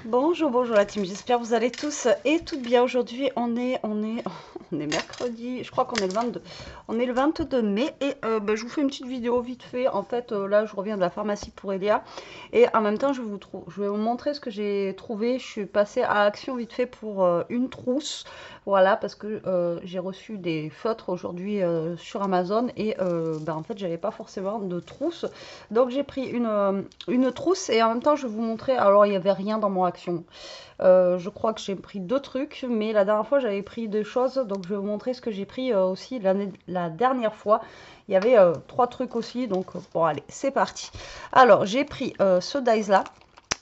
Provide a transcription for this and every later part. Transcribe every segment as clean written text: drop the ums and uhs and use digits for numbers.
Bonjour, bonjour la team, j'espère que vous allez tous et toutes bien. Aujourd'hui, on est mercredi, je crois qu'on est le 22. On est le 22 mai et je vous fais une petite vidéo vite fait. En fait, là, je reviens de la pharmacie pour Elia et en même temps, je vais vous montrer ce que j'ai trouvé. Je suis passée à Action vite fait pour une trousse. Voilà, parce que j'ai reçu des feutres aujourd'hui sur Amazon et en fait, j'avais pas forcément de trousse. Donc, j'ai pris une trousse et en même temps, je vais vous montrer. Alors, il n'y avait rien dans mon Action. Je crois que j'ai pris deux trucs, mais la dernière fois j'avais pris deux choses, donc je vais vous montrer ce que j'ai pris aussi la dernière fois. Il y avait trois trucs aussi, donc bon allez, c'est parti. Alors j'ai pris ce dice là,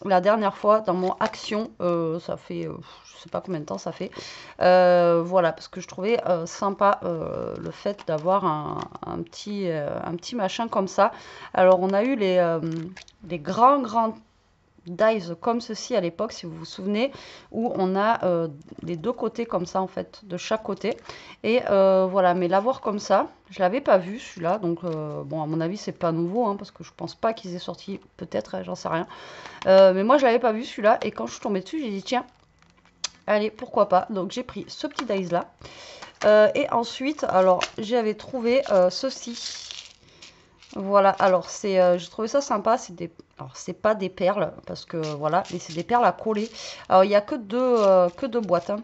la dernière fois dans mon Action, ça fait je sais pas combien de temps ça fait. Voilà, parce que je trouvais sympa le fait d'avoir un petit machin comme ça. Alors on a eu les grands dies comme ceci à l'époque, si vous vous souvenez, où on a les deux côtés comme ça en fait, de chaque côté. Et voilà, mais l'avoir comme ça, je l'avais pas vu celui-là, donc bon à mon avis c'est pas nouveau, hein, parce que je pense pas qu'ils aient sorti, peut-être, j'en sais rien. Mais moi je l'avais pas vu celui-là, et quand je suis tombée dessus, j'ai dit tiens, allez pourquoi pas. Donc j'ai pris ce petit dice là. Et ensuite, alors j'avais trouvé ceci. Voilà, alors j'ai trouvé ça sympa, alors c'est pas des perles, parce que voilà, mais c'est des perles à coller. Alors il n'y a que deux boîtes, hein.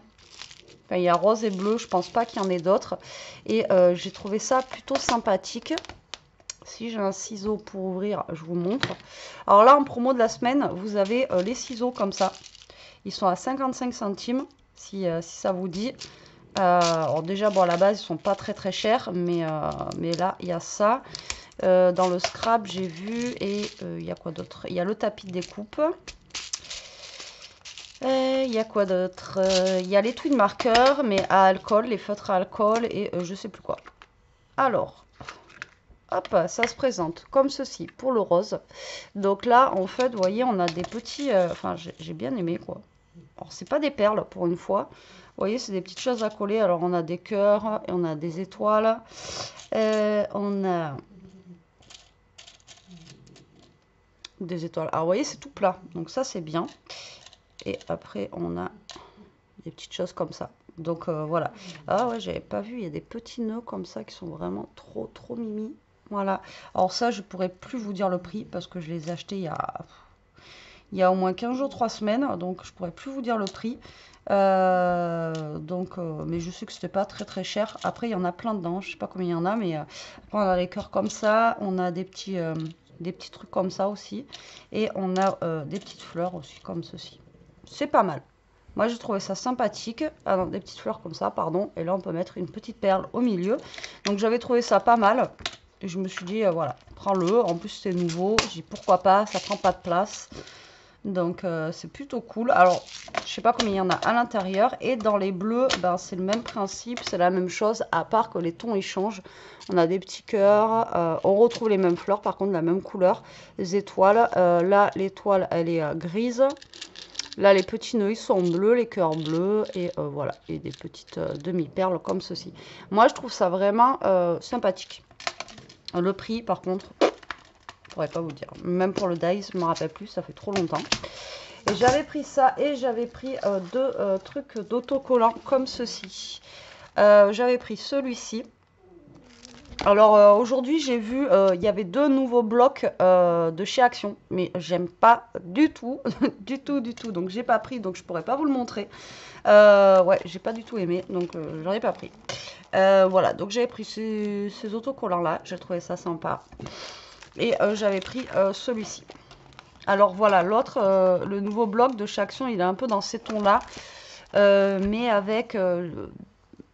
Enfin, il y a rose et bleu, je pense pas qu'il y en ait d'autres. Et j'ai trouvé ça plutôt sympathique. Si j'ai un ciseau pour ouvrir, je vous montre. Alors là, en promo de la semaine, vous avez les ciseaux comme ça. Ils sont à 55 centimes, si ça vous dit. Alors déjà, bon, à la base, ils sont pas très chers, mais là, il y a ça. Dans le scrap, j'ai vu, et il y a quoi d'autre? Il y a le tapis de découpe. Il y a quoi d'autre? Il y a les twin markers, mais à alcool, les feutres à alcool, et je sais plus quoi. Alors, hop, ça se présente comme ceci pour le rose. Donc là, en fait, vous voyez, on a des petits... Enfin, j'ai bien aimé, quoi. Alors, c'est pas des perles, pour une fois. Vous voyez, c'est des petites choses à coller. Alors, on a des cœurs, et on a des étoiles. On a... des étoiles. Alors, vous voyez, c'est tout plat. Donc, ça, c'est bien. Et après, on a des petites choses comme ça. Donc, voilà. Ah ouais, j'avais pas vu. Il y a des petits nœuds comme ça qui sont vraiment trop mimi. Voilà. Alors, ça, je pourrais plus vous dire le prix parce que je les ai achetés il y a au moins 15 jours, 3 semaines. Donc, je pourrais plus vous dire le prix. Mais je sais que c'était pas très cher. Après, il y en a plein dedans. Je sais pas combien il y en a, mais après, on a les cœurs comme ça. On a des petits trucs comme ça aussi. Et on a des petites fleurs aussi comme ceci. C'est pas mal. Moi, j'ai trouvé ça sympathique. Ah non, des petites fleurs comme ça, pardon. Et là, on peut mettre une petite perle au milieu. Donc, j'avais trouvé ça pas mal. Et je me suis dit, voilà, prends-le. En plus, c'est nouveau. J'ai dit, pourquoi pas, ça prend pas de place. Donc, c'est plutôt cool. Alors, je sais pas combien il y en a à l'intérieur. Et dans les bleus, ben, c'est le même principe. C'est la même chose, à part que les tons, ils changent. On a des petits cœurs. On retrouve les mêmes fleurs, par contre, la même couleur. Les étoiles. Là, l'étoile, elle est grise. Là, les petits nœuds, ils sont bleus, les cœurs bleus, et voilà, et des petites demi-perles comme ceci. Moi, je trouve ça vraiment sympathique. Le prix, par contre, je pourrais pas vous dire. Même pour le dice, je me rappelle plus, ça fait trop longtemps. Et j'avais pris ça, et j'avais pris deux trucs d'autocollants comme ceci. J'avais pris celui-ci. Alors aujourd'hui j'ai vu il y avait deux nouveaux blocs de chez Action, mais j'aime pas du tout, du tout, donc j'ai pas pris, donc je pourrais pas vous le montrer. Ouais, j'ai pas du tout aimé, donc j'en ai pas pris. Voilà, donc j'avais pris ces autocollants là, j'ai trouvé ça sympa. Et j'avais pris celui-ci. Alors voilà, l'autre, le nouveau bloc de chez Action, il est un peu dans ces tons là, mais avec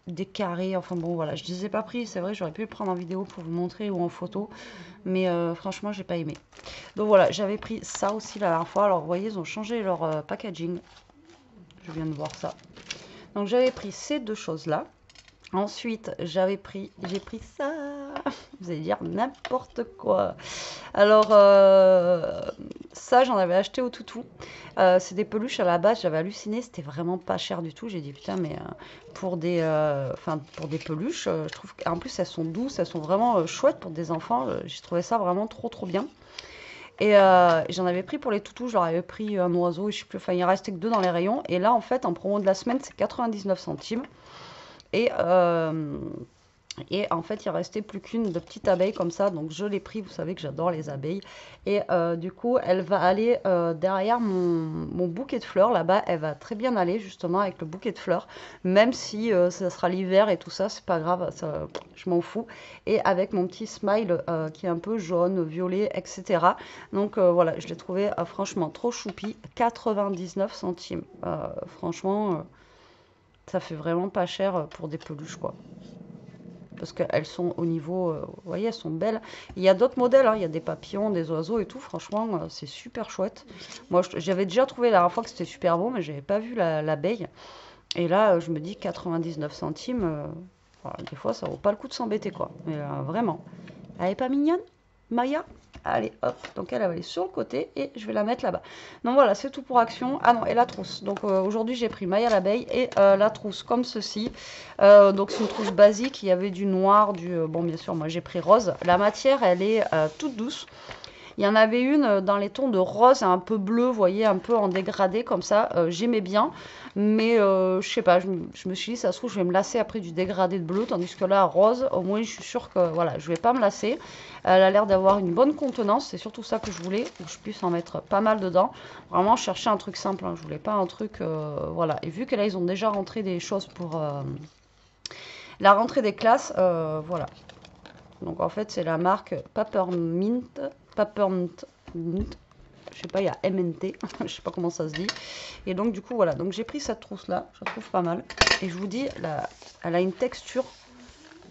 des carrés, enfin bon voilà, je ne les ai pas pris, c'est vrai, j'aurais pu le prendre en vidéo pour vous montrer ou en photo, mais franchement j'ai pas aimé. Donc voilà, j'avais pris ça aussi la dernière fois. Alors vous voyez, ils ont changé leur packaging, je viens de voir ça. Donc j'avais pris ces deux choses là. Ensuite, j'ai pris ça. Vous allez dire n'importe quoi. Alors, ça, j'en avais acheté au Toutou. C'est des peluches à la base, j'avais halluciné, c'était vraiment pas cher du tout. J'ai dit putain, mais pour pour des peluches, je trouve qu'en plus elles sont douces, elles sont vraiment chouettes pour des enfants. J'ai trouvé ça vraiment trop bien. Et j'en avais pris pour les toutous, je leur avais pris un oiseau, je sais plus, enfin il restait que 2 dans les rayons. Et là en fait en promo de la semaine c'est 99 centimes. Et, en fait, il restait plus qu'une de petite abeille comme ça. Donc, je l'ai pris. Vous savez que j'adore les abeilles. Et du coup, elle va aller derrière mon bouquet de fleurs. Là-bas, elle va très bien aller justement avec le bouquet de fleurs. Même si ça sera l'hiver et tout ça, c'est pas grave. Ça, je m'en fous. Et avec mon petit smile qui est un peu jaune, violet, etc. Donc, voilà, je l'ai trouvé franchement trop choupi. 99 centimes. Franchement, ça fait vraiment pas cher pour des peluches, quoi. Parce qu'elles sont au niveau, vous voyez, elles sont belles. Il y a d'autres modèles, hein, il y a des papillons, des oiseaux et tout. Franchement, c'est super chouette. Moi, j'avais déjà trouvé la dernière fois que c'était super beau, mais j'avais pas vu l'abeille. Et là, je me dis 99 centimes. Voilà, des fois, ça vaut pas le coup de s'embêter, quoi. Mais vraiment. Elle est pas mignonne, Maya? Allez, hop, donc elle va aller sur le côté et je vais la mettre là-bas. Donc voilà, c'est tout pour Action. Ah non, et la trousse. Donc aujourd'hui, j'ai pris Maya l'abeille et la trousse comme ceci. Donc c'est une trousse basique, il y avait du noir, bon bien sûr, moi j'ai pris rose. La matière, elle est toute douce. Il y en avait une dans les tons de rose, un peu bleu, vous voyez, un peu en dégradé comme ça. J'aimais bien, mais je sais pas, je me suis dit, ça se trouve, je vais me lasser après du dégradé de bleu, tandis que là, rose, au moins, je suis sûre que voilà, je vais pas me lasser. Elle a l'air d'avoir une bonne contenance, c'est surtout ça que je voulais, que je puisse en mettre pas mal dedans. Vraiment, je cherchais un truc simple, hein, je voulais pas un truc, voilà. Et vu que là, ils ont déjà rentré des choses pour la rentrée des classes, voilà. Donc en fait, c'est la marque Peppermint. Je sais pas, il y a MNT. Je sais pas comment ça se dit. Et donc, du coup, voilà. Donc, j'ai pris cette trousse-là. Je la trouve pas mal. Et je vous dis, elle a une texture.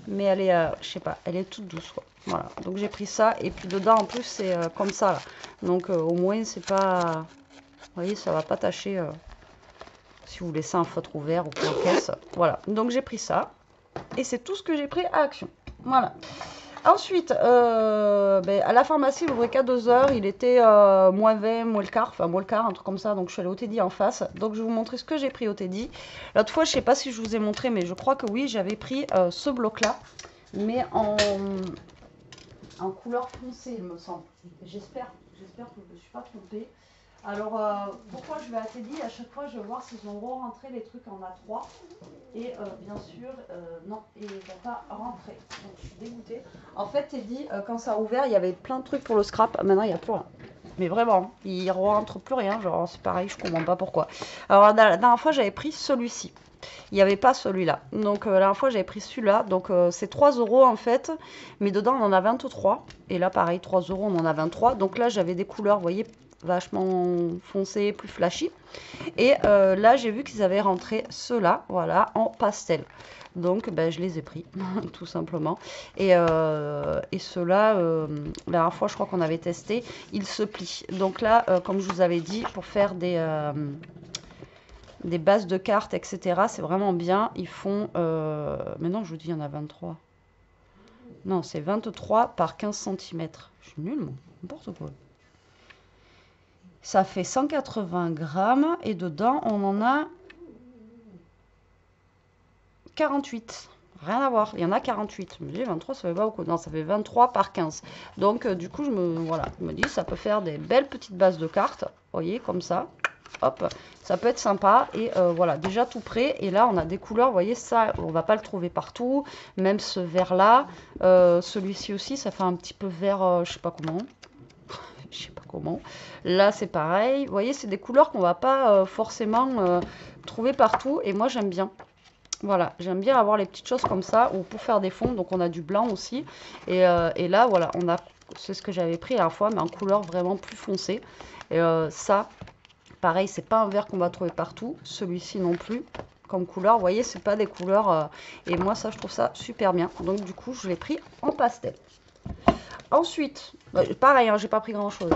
Mais elle est, je sais pas, elle est toute douce, quoi. Voilà. Donc, j'ai pris ça. Et puis, dedans, en plus, c'est comme ça, là. Donc, au moins, c'est pas... Vous voyez, ça va pas tâcher si vous laissez un feutre ouvert ou quoi en caisse. Voilà. Donc, j'ai pris ça. Et c'est tout ce que j'ai pris à Action. Voilà. Ensuite, à la pharmacie, il ouvrait qu'à 2 heures. Il était moins 20, moins le quart, enfin moins le quart, un truc comme ça. Donc je suis allée au Teddy en face. Donc je vais vous montrer ce que j'ai pris au Teddy. L'autre fois, je ne sais pas si je vous ai montré, mais je crois que oui, j'avais pris ce bloc-là. Mais en couleur foncée, il me semble. J'espère que je ne me suis pas trompée. Alors, pourquoi je vais à Teddy? À chaque fois, je vais voir s'ils ont rentré les trucs en A3. Et bien sûr, non, il ne va pas rentrer. Donc, je suis dégoûtée. En fait, Teddy, quand ça a ouvert, il y avait plein de trucs pour le scrap. Maintenant, il n'y a plus rien. Mais vraiment, il ne rentre plus rien. Genre, c'est pareil, je ne comprends pas pourquoi. Alors, la dernière fois, j'avais pris celui-ci. Il n'y avait pas celui-là. Donc, la dernière fois, j'avais pris celui-là. Donc, c'est 3 euros en fait. Mais dedans, on en a 23. Et là, pareil, 3 euros, on en a 23. Donc là, j'avais des couleurs, vous voyez, vachement foncé, plus flashy. Et là, j'ai vu qu'ils avaient rentré ceux-là, voilà, en pastel. Donc, je les ai pris, tout simplement. Et ceux-là, la dernière fois, je crois qu'on avait testé, ils se plient. Donc là, comme je vous avais dit, pour faire des bases de cartes, etc., c'est vraiment bien. Ils font... mais non, je vous dis, il y en a 23. Non, c'est 23 par 15 cm. Je suis nulle, moi. N'importe quoi. Ça fait 180 grammes et dedans, on en a 48. Rien à voir. Il y en a 48. Je me dis 23, ça fait pas beaucoup. Non, ça fait 23 par 15. Donc, du coup, je me dis, ça peut faire des belles petites bases de cartes. Vous voyez, comme ça. Hop, ça peut être sympa. Et voilà, déjà tout prêt. Et là, on a des couleurs. Vous voyez, ça, on va pas le trouver partout. Même ce vert-là. Celui-ci aussi, ça fait un petit peu vert, je sais pas comment. Je sais pas comment. Là, c'est pareil. Vous voyez, c'est des couleurs qu'on va pas forcément trouver partout. Et moi, j'aime bien. Voilà, j'aime bien avoir les petites choses comme ça. Ou pour faire des fonds, donc on a du blanc aussi. Et là, voilà, c'est ce que j'avais pris la dernière fois, mais en couleur vraiment plus foncée. Et ça, pareil, c'est pas un vert qu'on va trouver partout. Celui-ci non plus. Comme couleur, vous voyez, c'est pas des couleurs. Et moi, ça, je trouve ça super bien. Donc, du coup, je l'ai pris en pastel. Ensuite, pareil, hein, j'ai pas pris grand chose.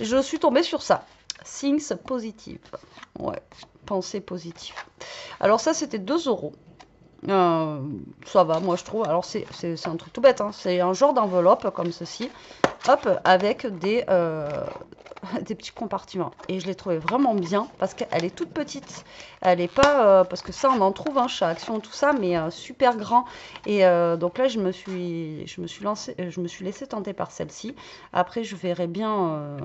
Je suis tombée sur ça. Things Positive. Ouais, pensée positive. Alors ça, c'était 2 euros. Ça va, moi je trouve. Alors c'est un truc tout bête. Hein. C'est un genre d'enveloppe comme ceci. Hop, avec des petits compartiments. Et je l'ai trouvé vraiment bien parce qu'elle est toute petite. Elle n'est pas... parce que ça, on en trouve chez Action, tout ça, mais super grand. Et donc là, je me suis laissée tenter par celle-ci. Après, je verrai bien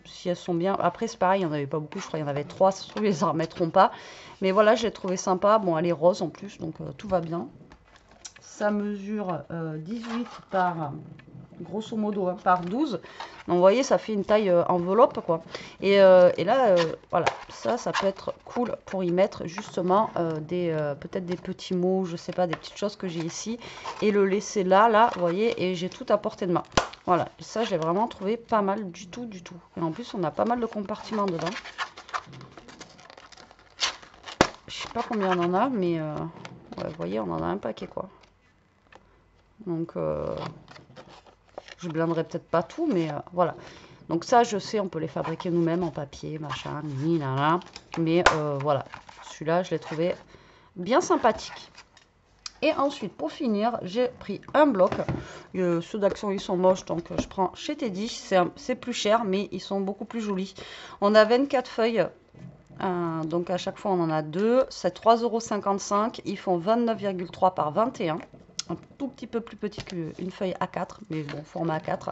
si elles sont bien. Après, c'est pareil, il n'y en avait pas beaucoup. Je crois qu'il y en avait 3. Ça se trouve, ils les en remettront pas. Mais voilà, j'ai trouvé sympa. Bon, elle est rose en plus, donc tout va bien. Ça mesure 18 par... grosso modo par 12, donc vous voyez ça fait une taille enveloppe quoi, et là voilà, ça peut être cool pour y mettre justement peut-être des petits mots, je sais pas, des petites choses que j'ai ici, et le laisser là vous voyez, et j'ai tout à portée de main. Voilà, ça j'ai vraiment trouvé pas mal du tout, et en plus on a pas mal de compartiments dedans. Je sais pas combien on en a, mais ouais, vous voyez, on en a un paquet quoi, donc je blinderai peut-être pas tout, mais voilà. Donc ça, je sais, on peut les fabriquer nous-mêmes en papier, machin, là. Mais voilà, celui-là, je l'ai trouvé bien sympathique. Et ensuite, pour finir, j'ai pris un bloc. Ceux d'Action, ils sont moches, donc je prends chez Teddy. C'est plus cher, mais ils sont beaucoup plus jolis. On a 24 feuilles. Donc à chaque fois, on en a 2. C'est 3,55 €. Ils font 29,3 par 21. Un tout petit peu plus petit qu'une feuille A4, mais bon, format A4.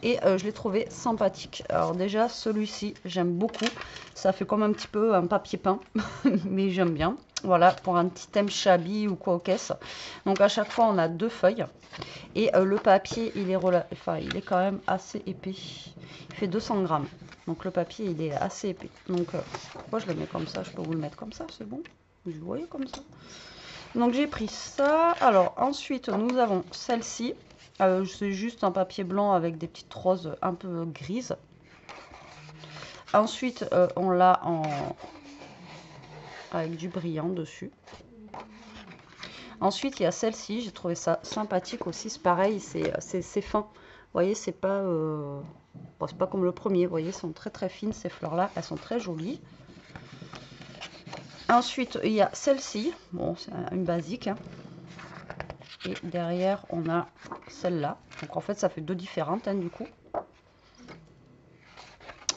Et je l'ai trouvé sympathique. Alors déjà, celui-ci, j'aime beaucoup. Ça fait comme un petit peu un papier peint, mais j'aime bien. Voilà, pour un petit thème shabby ou quoi aux caisses. Donc à chaque fois, on a 2 feuilles. Et le papier, il est quand même assez épais. Il fait 200 grammes. Donc le papier, il est assez épais. Donc pourquoi je le mets comme ça? Je peux vous le mettre comme ça, c'est bon? Vous voyez comme ça? Donc j'ai pris ça. Alors ensuite nous avons celle-ci. C'est juste un papier blanc avec des petites roses un peu grises. Ensuite on l'a avec du brillant dessus. Ensuite il y a celle-ci. J'ai trouvé ça sympathique aussi. C'est pareil, c'est fin. Vous voyez, c'est pas, bon, c'est pas comme le premier. Vous voyez, elles sont très très fines ces fleurs-là. Elles sont très jolies. Ensuite, il y a celle-ci. Bon, c'est une basique. Hein. Et derrière, on a celle-là. Donc, en fait, ça fait 2 différentes, hein, du coup.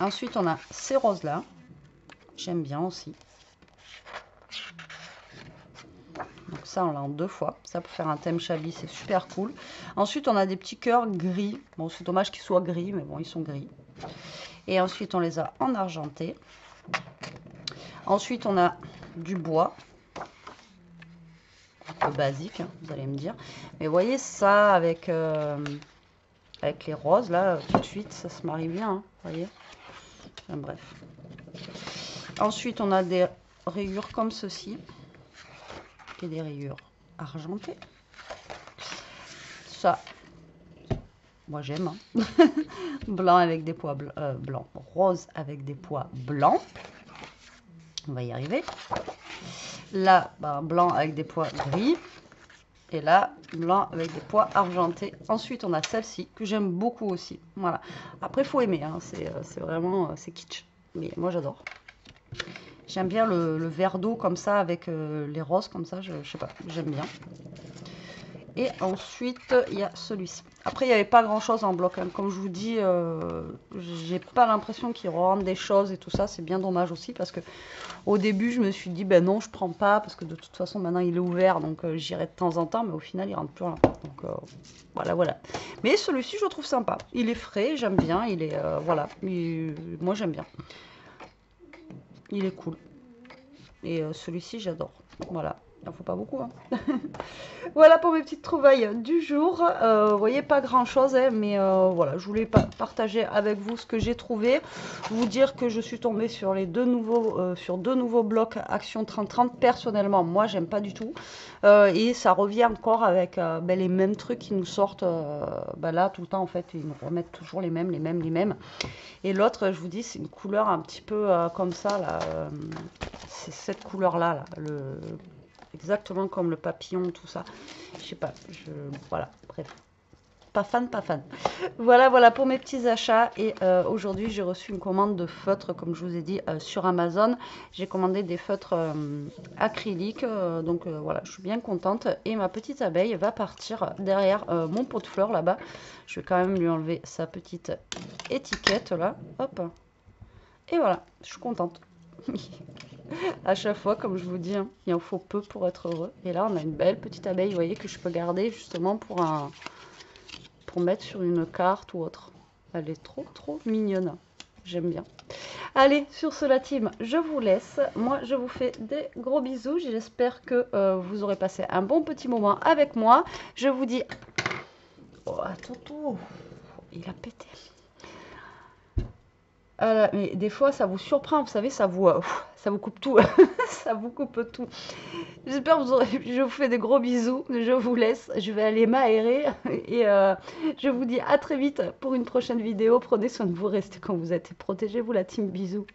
Ensuite, on a ces roses-là. J'aime bien aussi. Donc, ça, on l'a en 2 fois. Ça, pour faire un thème shabby, c'est super cool. Ensuite, on a des petits cœurs gris. Bon, c'est dommage qu'ils soient gris, mais bon, ils sont gris. Et ensuite, on les a en argenté. Ensuite, on a du bois. Un peu basique, hein, vous allez me dire. Mais vous voyez, ça, avec les roses, là, tout de suite, ça se marie bien. Hein, vous voyez. Enfin, bref. Ensuite, on a des rayures comme ceci. Et des rayures argentées. Ça, moi, j'aime. Hein. Blanc avec des pois blancs. Rose avec des pois blancs. On va y arriver. Là, ben, blanc avec des pois gris. Et là, blanc avec des pois argentés. Ensuite, on a celle-ci, que j'aime beaucoup aussi. Voilà. Après, il faut aimer. Hein. C'est vraiment... c'est kitsch. Mais moi, j'adore. J'aime bien le vert d'eau comme ça, avec les roses comme ça. Je sais pas, j'aime bien. Et ensuite, il y a celui-ci. Après, il n'y avait pas grand-chose en bloc. Hein. Comme je vous dis, j'ai pas l'impression qu'ils rendent des choses et tout ça. C'est bien dommage aussi parce que au début, je me suis dit, ben non, je prends pas parce que de toute façon, maintenant, il est ouvert. Donc, j'irai de temps en temps. Mais au final, il rentre plus rien. Donc, voilà. Mais celui-ci, je le trouve sympa. Il est frais, j'aime bien. Il est, voilà. Moi, j'aime bien. Il est cool. Et celui-ci, j'adore. Voilà. Il n'en faut pas beaucoup. Hein. Voilà pour mes petites trouvailles du jour. Vous voyez, pas grand chose, hein, mais voilà, je voulais partager avec vous ce que j'ai trouvé. Vous dire que je suis tombée sur les deux nouveaux blocs Action 3030. Personnellement, moi, j'aime pas du tout. Et ça revient encore avec les mêmes trucs qui nous sortent là tout le temps. En fait, ils nous remettent toujours les mêmes. Et l'autre, je vous dis, c'est une couleur un petit peu comme ça. Là, c'est cette couleur-là, là, exactement comme le papillon, tout ça. Je sais pas, voilà, bref. Pas fan. Voilà pour mes petits achats. Et aujourd'hui, j'ai reçu une commande de feutres, comme je vous ai dit, sur Amazon. J'ai commandé des feutres acryliques. Donc voilà, je suis bien contente. Et ma petite abeille va partir derrière mon pot de fleurs là-bas. Je vais quand même lui enlever sa petite étiquette là. Hop. Et voilà, je suis contente. À chaque fois, comme je vous dis, hein, il en faut peu pour être heureux. Et là, on a une belle petite abeille, vous voyez, que je peux garder justement pour mettre sur une carte ou autre. Elle est trop, trop mignonne. J'aime bien. Allez, sur ce, la team, je vous laisse. Moi, je vous fais des gros bisous. J'espère que vous aurez passé un bon petit moment avec moi. Je vous dis... Oh, attends, il a pété. Mais des fois, ça vous surprend, vous savez, ça vous coupe tout. Ça vous coupe tout. J'espère que vous aurez... Je vous fais des gros bisous. Je vous laisse. Je vais aller m'aérer. Et je vous dis à très vite pour une prochaine vidéo. Prenez soin de vous. Restez quand vous êtes. Protégez-vous, la team. Bisous.